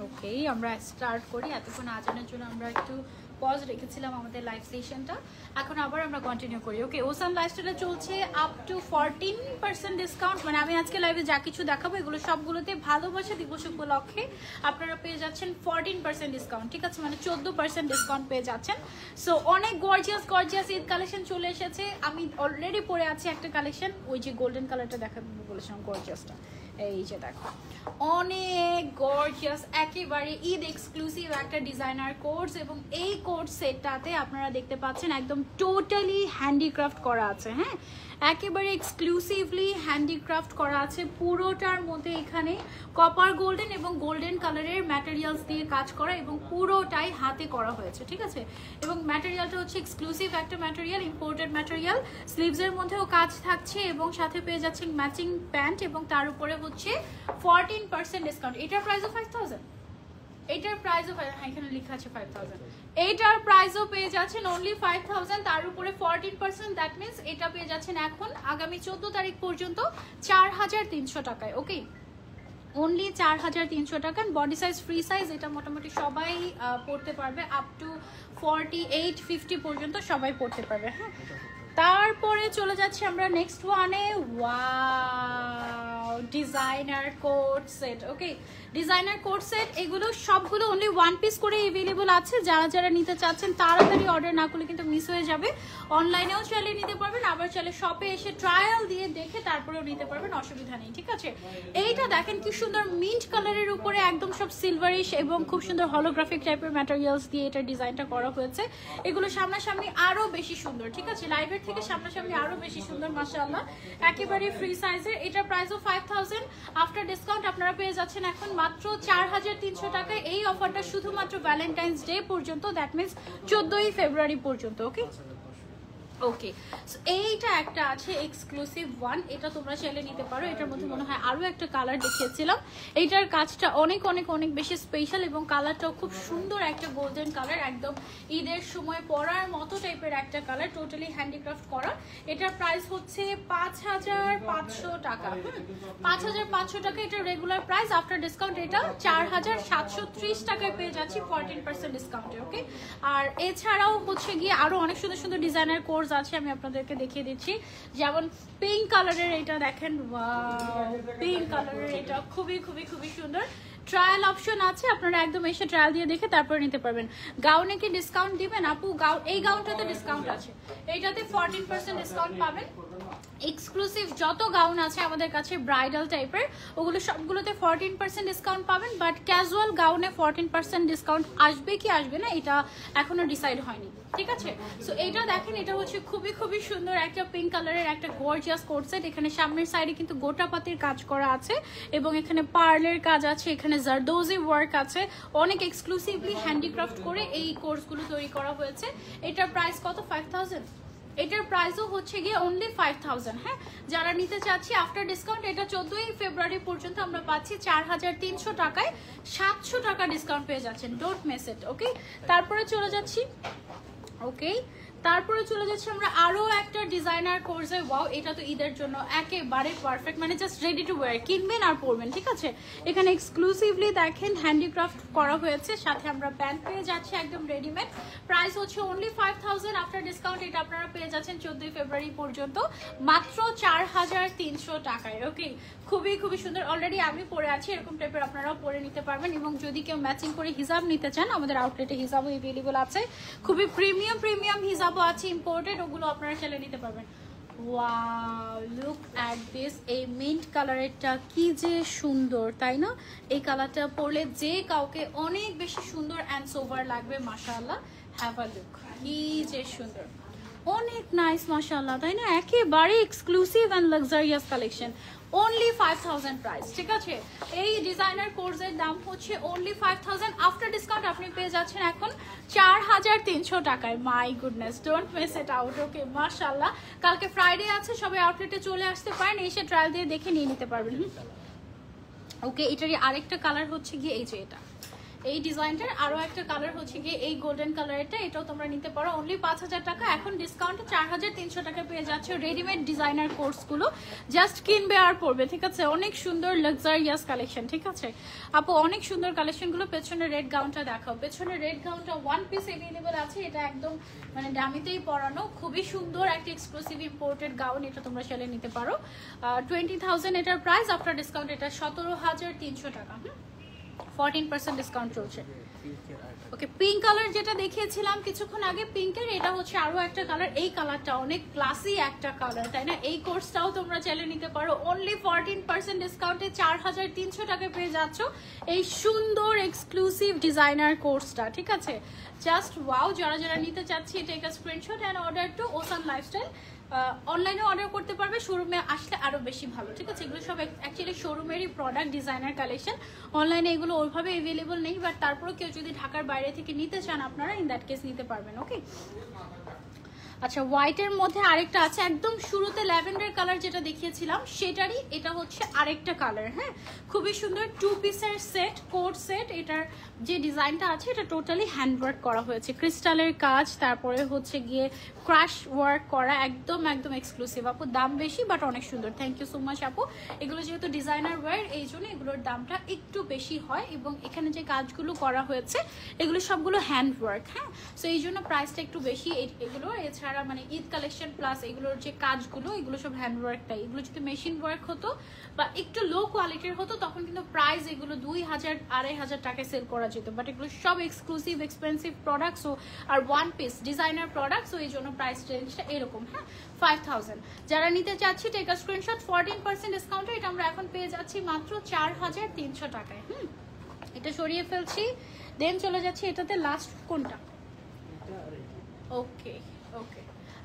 ওকে, আমরা স্টার্ট করি। এতক্ষণ আজানের জন্য আমরা একটু পজ রেখেছিলাম আমাদের লাইভ সেশনটা, এখন আবার আমরা কন্টিনিউ করি। ওকে, ওসান লাইফস্টাইলে চলছে আপ টু 14% ডিসকাউন্ট। মানে আমি আজকে লাইভে যা কিছু দেখাবো এগুলো সবগুলোতে ভালোবাসা দিবস উপলক্ষে আপনারা পেয়ে যাচ্ছেন 14% ডিসকাউন্ট, ঠিক আছে, মানে 14% ডিসকাউন্ট পেয়ে যাচ্ছেন। সো অনেক গর্জিয়াস ঈদ কালেকশন চলে এসেছে। আমি অলরেডি পরে আছি একটা কালেকশন, ওই যে গোল্ডেন কালারটা দেখাবো বলেছিলাম, গর্জিয়াসটা, এই যে দেখো, অনেক গর্জিয়াস, একেবারে ঈদ এক্সক্লুসিভ একটা ডিজাইনার কোর্স। এবং এই কোর্স সেটটাতে আপনারা দেখতে পাচ্ছেন একদম টোটালি হ্যান্ডিক্রাফট করা আছে। হ্যাঁ, একেবারে এক্সক্লুসিভলি হ্যান্ডিক্রাফট করা আছে পুরোটার মধ্যে। এখানে কপার গোল্ডেন এবং গোল্ডেন কালারের ম্যাটেরিয়ালস দিয়ে কাজ করা এবং পুরোটাই হাতে করা হয়েছে, ঠিক আছে। এবং ম্যাটেরিয়ালটা হচ্ছে এক্সক্লুসিভ একটা ম্যাটেরিয়াল, ইম্পোর্টেড ম্যাটেরিয়াল। স্লিভসের মধ্যেও কাজ থাকছে এবং সাথে পেয়ে যাচ্ছেন ম্যাচিং প্যান্ট এবং তার উপরে হচ্ছে 14% ডিসকাউন্ট। এটার প্রাইসও 5000, এটার প্রাইসও এখানে লেখা আছে 5000, এইটার প্রাইসও পেয়ে যাচ্ছেন অনলি 5000, তার উপরে 14%। দ্যাট মিনস এটা পেয়ে যাচ্ছেন এখন আগামী 14 তারিখ পর্যন্ত 4300 টাকায়। ওকে, অনলি 4300 টাকা। বডি সাইজ ফ্রি সাইজ, এটা মোটামুটি সবাই পড়তে পারবে, আপ টু 48-50 পর্যন্ত সবাই পড়তে পারবে। হ্যাঁ, তারপরে চলে যাচ্ছি আমরা নেক্সট ওয়ানে। Wow, designer coat set. Okay, designer coat set, এগুলো সবগুলো অনলি 1 পিস করে অ্যাভেলেবল আছে। যারা যারা নিতে চাচ্ছেন তাড়াতাড়ি অর্ডার না করলে কিন্তু মিস হয়ে যাবে। অনলাইনেও চাইলে নিতে পারবেন, আবার চাইলে শপে এসে ট্রায়াল দিয়ে দেখে তারপরেও নিতে পারবেন, অসুবিধা নেই, ঠিক আছে। এইটা দেখেন কি সুন্দর মিন্ট কালারের উপরে একদম সব সিলভারিশ এবং খুব সুন্দর হলোগ্রাফিক টাইপের ম্যাটেরিয়ালস দিয়ে এটা ডিজাইনটা করা হয়েছে। এগুলো সামনাসামনি আরো বেশি সুন্দর, ঠিক আছে, লাইভের থেকে সামনাসামনি আরো বেশি সুন্দর, মাশাআল্লাহ। একেবারে ফ্রি সাইজের। এটার প্রাইসও 5000, আফটার ডিসকাউন্ট আপনারা পেয়ে যাচ্ছেন এখন মাত্র 4300 টাকায়। এই অফারটা শুধুমাত্র ভ্যালেন্টাইন্স ডে পর্যন্ত, দ্যাট মিনস 14ই ফেব্রুয়ারি পর্যন্ত। ওকে, ওকে, এইটা একটা আছে এক্সক্লুসিভ ওয়ান, এটা তোমরা চাইলে নিতে পারো। এটার মধ্যে মনে হয় আরো একটা কালার দেখিয়েছিলাম। এইটার কাজটা অনেক অনেক অনেক বেশি স্পেশাল এবং কালারটাও খুব সুন্দর, একটা গোল্ডেন কালার, একদম ঈদের সময় পরার মতো টাইপের একটা কালার, টোটালি হ্যান্ডিক্রাফট করা। এটার প্রাইস হচ্ছে 5500 টাকা। 5500 টাকা এটার রেগুলার প্রাইস, আফটার ডিসকাউন্ট এটা 4730 টাকায় পেয়ে যাচ্ছি 14% ডিসকাউন্টে। ওকে, আর এছাড়াও হচ্ছে গিয়ে আরো অনেক সুন্দর সুন্দর ডিজাইনার কোর্স আছে, আমি আপনাদেরকে দেখিয়ে দিচ্ছি। যেমন পিঙ্ক কালারের এটা দেখেন, ওয়াও, পিঙ্ক কালারের এটা খুবই খুবই খুবই সুন্দর। ট্রায়াল অপশন আছে, আপনারা একদম এসে ট্রায়াল দিয়ে দেখে তারপরে নিতে পারবেন। গাউনে কি ডিসকাউন্ট দিবেন আপু? এই গাউনটাতে ডিসকাউন্ট আছে, এইটাতে 14% ডিসকাউন্ট পাবেন। এক্সক্লুসিভ যত গাউন আছে আমাদের কাছে ব্রাইডাল টাইপের, ওগুলো সবগুলোতে 14% ডিসকাউন্ট পাবেন। বাট ক্যাজুয়াল গাউনে 14% ডিসকাউন্ট আসবে কি আসবে না এটা এখনো ডিসাইড হয়নি, ঠিক আছে। সো এইটা দেখেন, এটা হচ্ছে খুবই খুবই সুন্দর একটা পিঙ্ক কালারের একটা গর্জিয়াস কোট সেট। এখানে সামনের সাইডে কিন্তু গোটা পাতির কাজ করা আছে এবং এখানে পার্লের কাজ আছে, এখানে জারদোজি ওয়ার্ক আছে। অনেক এক্সক্লুসিভলি হ্যান্ডিক্রাফট করে এই কোর্সগুলো তৈরি করা হয়েছে। এটার প্রাইস কত? 5000। এটার প্রাইসও হচ্ছে গিয়ে অনলি 5000। হ্যাঁ, যারা নিতে চাচ্ছি আফটার ডিসকাউন্ট, এটা 14ই ফেব্রুয়ারি পর্যন্ত আমরা পাচ্ছি 4300 টাকায় 700 টাকা ডিসকাউন্ট পেয়ে যাচ্ছেন, ডোন্ট মিস ইট। ওকে, তারপরে চলে যাচ্ছি, ওকে, তারপরে চলে যাচ্ছি আমরা আরো একটা ডিজাইনার কোর্সে। ওয়াও, এটা তো ঈদের জন্য একেবারে পারফেক্ট, মানে জাস্ট রেডি টু ওয়্যার, কিনবেন আর পরবেন, ঠিক আছে। এখানে এক্সক্লুসিভলি দেখেন হ্যান্ডিক্রাফট করা হয়েছে, সাথে আমরা প্যান্ট পেয়ে যাচ্ছি একদম রেডিমেড। প্রাইস হচ্ছে অনলি 5000, আফটার ডিসকাউন্ট এটা আপনারা পেয়ে যাচ্ছেন 14ই ফেব্রুয়ারি পর্যন্ত মাত্র 4300 টাকায়। ওকে, খুবই খুবই সুন্দর। অলরেডি আমি পরে আছি, এরকম টাইপের আপনারাও পরে নিতে পারবেন। এবং যদি কেউ ম্যাচিং করে হিজাব নিতে চান, আমাদের আউটলেটে হিজাবও অ্যাভেলেবল আছে, খুবই প্রিমিয়াম হিজাবও আছে ইম্পোর্টেড, ওগুলো আপনারা চাইলে নিতে পারবেন। ওয়াও, লুক অ্যাট দিস, এই মিন্ট কালারেরটা কি যে সুন্দর, তাই না? এই কালারটা পরলে যে কাউকে অনেক বেশি সুন্দর অ্যান্ড সোভার লাগবে, মাশাআল্লাহ। হ্যাভ আ লুক, কি যে সুন্দর, অনেক নাইস, মাশাআল্লাহ, তাই না? একেবারে exclusive and luxurious collection. Only 5000 price, ঠিক আছে। এই ডিজাইনার কোর্সের দাম হচ্ছে অনলি 5000, আফটার ডিসকাউন্ট আপনি পেয়ে যাচ্ছেন এখন 4300 টাকায়। My goodness, don't miss it out. Okay, মাশাআল্লাহ, কালকে ফ্রাইডে আছে, সবাই আউটলেটে চলে আসতে পারেন, এসে ট্রায়াল দিয়ে দেখে নিয়ে নিতে পারবেন। ওকে, এটারই আরেকটা কালার হচ্ছে গিয়ে এই যে এটা, এই ডিজাইনটার আরো একটা কালার হচ্ছে গিয়ে এই গোল্ডেন কালারটা, এটাও তোমরা নিতে পারো অনলি 5000 টাকা। এখন ডিসকাউন্টে 4300 টাকা পেয়ে যাচ্ছে রেডিমেড ডিজাইনার কোর্সগুলো, জাস্ট কিনবে আর পরবে, ঠিক আছে? অনেক সুন্দর লাক্সারিয়াস কালেকশন, ঠিক আছে আপু? অনেক সুন্দর কালেকশনগুলো। পেছনে রেড গাউনটা দেখাও, পেছনে রেড গাউনটা ওয়ান পিস अवेलेबल আছে, এটা একদম মানে দামিতেই পরানো, খুবই সুন্দর একটা এক্সক্লুসিভ ইম্পোর্টেড গাউন, এটা তোমরা চাইলে নিতে পারো। 20,000 এটার প্রাইস, আফটার ডিসকাউন্ট এটা 17,300 টাকা। 14% ডিসকাউন্ট চলছে। ওকে, পিঙ্ক কালার যেটা দেখিয়েছিলাম কিছুক্ষণ আগে, পিঙ্কের এটা হচ্ছে আরো একটা কালার। এই কালারটা অনেক ক্লাসি একটা কালার, তাই না? এই কোর্সটাও তোমরা চাইলে নিতে পারো অনলি 14% ডিসকাউন্টে 4300 টাকা পেয়ে যাচ্ছ এই সুন্দর এক্সক্লুসিভ ডিজাইনার কোর্সটা, ঠিক আছে? Just wow. যারা যারা নিতে চাচ্ছি take a screenshot and order to Ocean Lifestyle. অনলাইনে অর্ডার করতে পারবে, শোরুমে আসলে আরো বেশি ভালো, ঠিক আছে? এগুলো সব অ্যাকচুয়ালি শোরুমেরই প্রোডাক্ট, ডিজাইনার কালেকশন। অনলাইনে এগুলো ওইভাবে অ্যাভেলেবল নেই, বাট তারপরে কেউ যদি ঢাকার বাইরে থেকে নিতে চান আপনারা ইন দ্যাট কেস নিতে পারবেন। ওকে, আচ্ছা, হোয়াইটের মধ্যে আরেকটা আছে, একদম শুরুতে ল্যাভেন্ডার কালার যেটা দেখিয়েছিলাম সেটারই এটা হচ্ছে আরেকটা কালার। হ্যাঁ, খুবই সুন্দর 2 পিসের সেট, কোট সেট। এটার যে ডিজাইনটা আছে এটা টোটালি হ্যান্ডওয়ার্ক করা হয়েছে, ক্রিস্টালের কাজ, তারপরে হচ্ছে গিয়ে ক্রাশ ওয়ার্ক করা, একদম একদম এক্সক্লুসিভ। আপু দাম বেশি বাট অনেক সুন্দর। থ্যাংক ইউ সো মাচ আপু। এগুলো যেহেতু ডিজাইনার ওয়্যার এই জন্য এগুলোর দামটা একটু বেশি হয়, এবং এখানে যে কাজগুলো করা হয়েছে এগুলো সবগুলো হ্যান্ডওয়ার্ক। হ্যাঁ, সো এই জন্য প্রাইসটা একটু বেশি এগুলো। এছাড়া মানে ঈদ কালেকশন প্লাস এগুলোর যে কাজগুলো এগুলো সব হ্যান্ডওয়ার্কটাই। এগুলো যদি মেশিন ওয়ার্ক হতো বা একটু লো কোয়ালিটির হতো তখন কিন্তু প্রাইস এগুলো 2000 2500 টাকায় সেল করা যেত, বাট এগুলো সব এক্সক্লুসিভ এক্সপেন্সিভ প্রোডাক্টস ও আর ওয়ান পিস ডিজাইনার প্রোডাক্টস, ও এই জন্য প্রাইস রেঞ্জটা এরকম। হ্যাঁ, 5000। যারা নিতে চাচ্ছি টেক আ স্ক্রিনশট। 14% ডিসকাউন্টে এটা আমরা এখন পেয়ে যাচ্ছি মাত্র 4300 টাকায়। এটা সরিয়ে ফেলছি, দেন চলে যাচ্ছি এটাতে লাস্ট কোনটা। ওকে ওকে,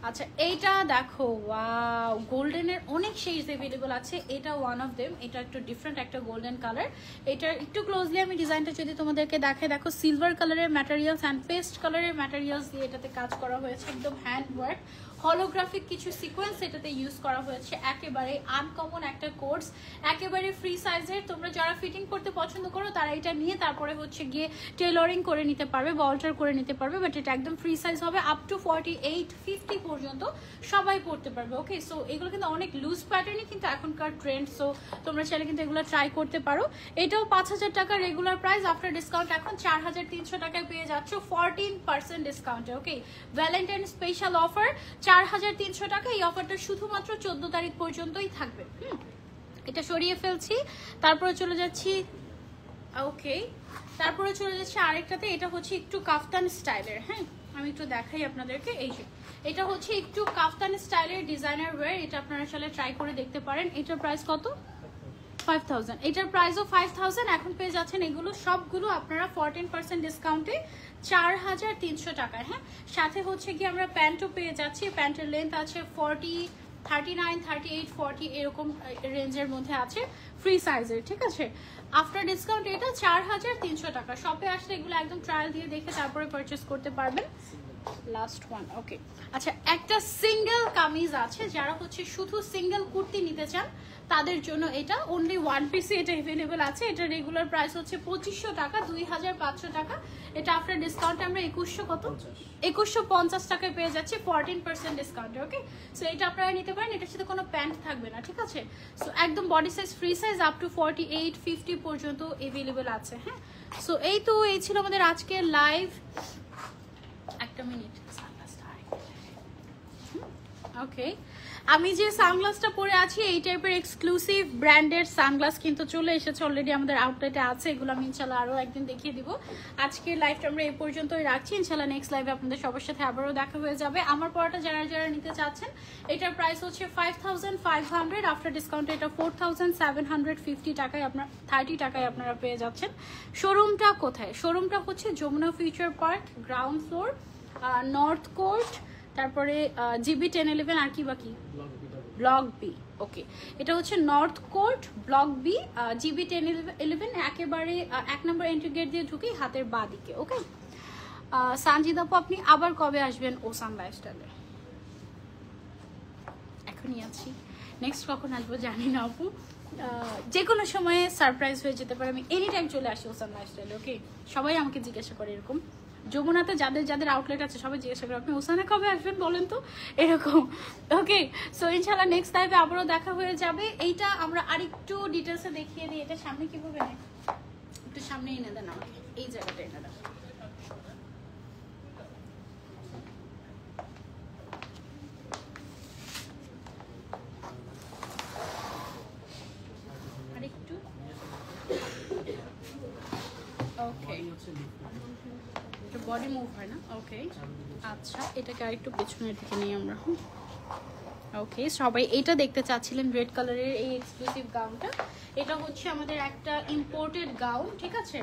আচ্ছা এইটা দেখো, ওয়াও, গোল্ডেনের অনেক শেডস अवेलेबल আছে, এটা ওয়ান অফ দেম। এটা একটু ডিফারেন্ট একটা গোল্ডেন কালার। এটার একটু ক্লোজলি আমি ডিজাইনটা যদি তোমাদেরকে দেখাই, দেখো সিলভার কালারের ম্যাটেরিয়ালস অ্যান্ড পেস্ট কালারের ম্যাটেরিয়ালস দিয়ে এটাতে কাজ করা হয়েছে, একদম হ্যান্ড ওয়ার্ক। হলোগ্রাফিক কিছু সিকোয়েন্স এটাতে ইউজ করা হয়েছে, একেবারে আনকমন একটা কোর্স, একেবারে ফ্রি সাইজের। তোমরা যারা ফিটিং করতে পছন্দ করো তারা এটা নিয়ে তারপরে হচ্ছে গিয়ে টেলরিং করে নিতে পারবে বা অল্টার করে নিতে পারবে, বাট এটা একদম ফ্রি সাইজ হবে। আপ টু 48-50 পর্যন্ত সবাই পড়তে পারবে। ওকে, সো এগুলো কিন্তু অনেক লুজ প্যাটার্নই কিন্তু এখনকার ট্রেন্ড, সো তোমরা চাইলে কিন্তু এগুলো ট্রাই করতে পারো। এটাও 5000 টাকা রেগুলার প্রাইস, আফটার ডিসকাউন্ট এখন 4300 টাকায় পেয়ে যাচ্ছ 14% ডিসকাউন্টে। ওকে, ভ্যালেন্টাইন স্পেশাল অফার 4300 টাকা। এই অফারটা শুধুমাত্র 14 তারিখ পর্যন্তই থাকবে। এটা সরিয়ে ফেলছি, তারপরে চলে যাচ্ছি। ওকে, তারপরে চলে যাচ্ছে আরেকটাতে। এটা হচ্ছে একটু কাফতান স্টাইলের। হ্যাঁ, আমি একটু দেখাই আপনাদেরকে। এই যে এটা হচ্ছে একটু কাফতান স্টাইলের ডিজাইনার ওয়্যার, এটা আপনারা আসলে ট্রাই করে দেখতে পারেন। এটার প্রাইস কত? 5000। এটার প্রাইসও 5000। এখন পেয়ে যাচ্ছেন এগুলো সবগুলো আপনারা 14% ডিসকাউন্টে 4300 টাকায়। হ্যাঁ, সাথে হচ্ছে কি আমরা প্যান্টও পেয়ে যাচ্ছি। প্যান্টের লেন্থ আছে 40, 39, 38, 40 এরকম রেঞ্জের মধ্যে আছে, ফ্রি সাইজের, ঠিক আছে? আফটার ডিসকাউন্ট এটা 4300 টাকা। শপে আসলে এগুলো একদম ট্রায়াল দিয়ে দেখে তারপরে পারচেস করতে পারবেন। Last one. ওকে, আচ্ছা, একটা সিঙ্গেল কামিজ আছে, যারা হচ্ছে শুধু সিঙ্গেল কুর্তি নিতে চান তাদের জন্য এটা অনলি ওয়ান পিসে এটা अवेलेबल আছে। এটা রেগুলার প্রাইস হচ্ছে 2500 টাকা, 2500 টাকা। এটা আফটার ডিসকাউন্টে আমরা 2100 কত 2150 টাকায় পেয়ে যাচ্ছে 14% ডিসকাউন্টে। ওকে, সো এটা আপনারা নিতে পারেন, এটার সাথে কোনো প্যান্ট থাকবে না, ঠিক আছে? সো একদম body size free size up to 48-50 পর্যন্ত अवेलेबल আছে। হ্যাঁ, সো এই তো এই ছিল আমাদের আজকের লাইভ। একটা মিনিট, ওকে, আমি যে সানগ্লাসটা পরে আছি এই টাইপের এক্সক্লুসিভ ব্র্যান্ডেড সানগ্লাস কিন্তু চলে এসেছে অলরেডি, আমাদের আউটলেটে আছে। এগুলো আমি ইনশাল্লাহ আরও একদিন দেখিয়ে দিব। আজকের লাইভটা আমরা এই পর্যন্তই রাখছি, ইনশাল্লাহ নেক্সট লাইভে আপনাদের সবার সাথে আবারও দেখা হয়ে যাবে। আমার পড়াটা যারা যারা নিতে চাচ্ছেন এটার প্রাইস হচ্ছে 5500, আফটার ডিসকাউন্টে এটা 4750 টাকায়, আপনার 30 টাকায় আপনারা পেয়ে যাচ্ছেন। শোরুমটা কোথায়? শোরুমটা হচ্ছে Jamuna future park, ground floor, north court, তারপরে জিবি 1011, আর কি বাকি ব্লক বি। ওকে, এটা হচ্ছে north court block B, GB 1011, একেবারে 1 নম্বর এন্ট্রি গেট দিয়ে ঢুকেই হাতের বাঁ দিকে। ওকে, সানজিদ আপু আপনি আবার কবে আসবেন ওসান লাইফস্টাইলে? এখনই আছি, নেক্সট কখন আসবো জানি না আপু। যে কোনো সময়ে সারপ্রাইজ হয়ে যেতে পারে। আমি এনি টাইম চলে আসি ওসান লাইফস্টাইলে। ওকে, সবাই আমাকে জিজ্ঞাসা করে এরকম, যমুনাতে যাদের যাদের আউটলেট আছে সবাই জিজ্ঞাসা করে আপনি ওসানে কবে আসবেন বলেন তো, এরকম। ওকে, সো ইনশাল্লাহ নেক্সট লাইভে আবারও দেখা হয়ে যাবে। এইটা আমরা আরেকটু ডিটেলসে দেখিয়ে দিই। এটা সামনে কিভাবে নেয়, একটু সামনে এনে দেন আমাকে, এই জায়গাটা এনে দেন। আরেকটু ওকে, বডি মুভ হয় না। ওকে, আচ্ছা এটাকে আরেকটু পেছনের দিকে নিই আমরা। ওকে, সবাই এটা দেখতে চাচ্ছিলেন রেড কালারের এই এক্সক্লুসিভ গাউনটা। এটা হচ্ছে আমাদের একটা ইম্পোর্টেড গাউন, ঠিক আছে,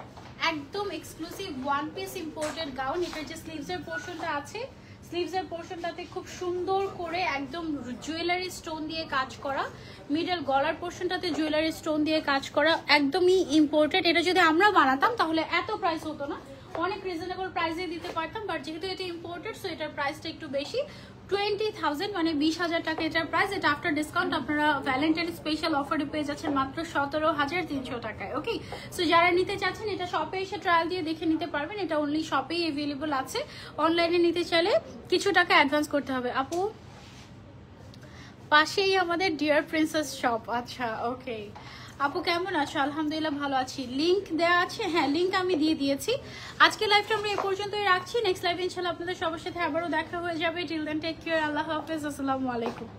একদম exclusive one piece imported gown. এটার যে স্লিভসের পোর্শনটা আছে, স্লিভসের পোর্শনটাতে খুব সুন্দর করে একদম জুয়েলারি স্টোন দিয়ে কাজ করা, মিডল গলার পোর্শনটাতে জুয়েলারি স্টোন দিয়ে কাজ করা, একদমই ইম্পোর্টেড। এটা যদি আমরা বানাতাম তাহলে এত প্রাইস হতো না, অনেক রিজনেবল প্রাইসে দিতে পারতাম, বাট যেহেতু এটা ইম্পোর্টেড সো এটার প্রাইসটা একটু বেশি, 20,000 মানে 20,000 টাকা এটার প্রাইস। এটা আফটার ডিসকাউন্ট আপনারা ভ্যালেন্টাইন স্পেশাল অফারে পেয়ে যাচ্ছেন মাত্র 17,300 টাকায়। ওকে, সো যারা নিতে চাচ্ছেন এটা শপে এসে ট্রায়াল দিয়ে দেখে নিতে পারবেন। এটা অনলি শপেই অ্যাভেলেবল আছে, অনলাইনে নিতে চাইলে কিছু টাকা অ্যাডভান্স করতে হবে। আপু পাশেই আমাদের ডিয়ার প্রিন্সেস শপ। আচ্ছা ওকে, আপু কেমন আছো? আলহামদুলিল্লাহ ভালো আছি। লিংক দেওয়া আছে, হ্যাঁ লিংক আমি দিয়ে দিয়েছি। আজকে লাইভটা আমরা এই পর্যন্তই রাখছি। নেক্সট লাইভে ইনশাআল্লাহ আপনাদের সবার সাথে আবারও দেখা হয়ে যাবে। টিল দেন টেক কেয়ার, আল্লাহ হাফেজ, আসসালামু আলাইকুম।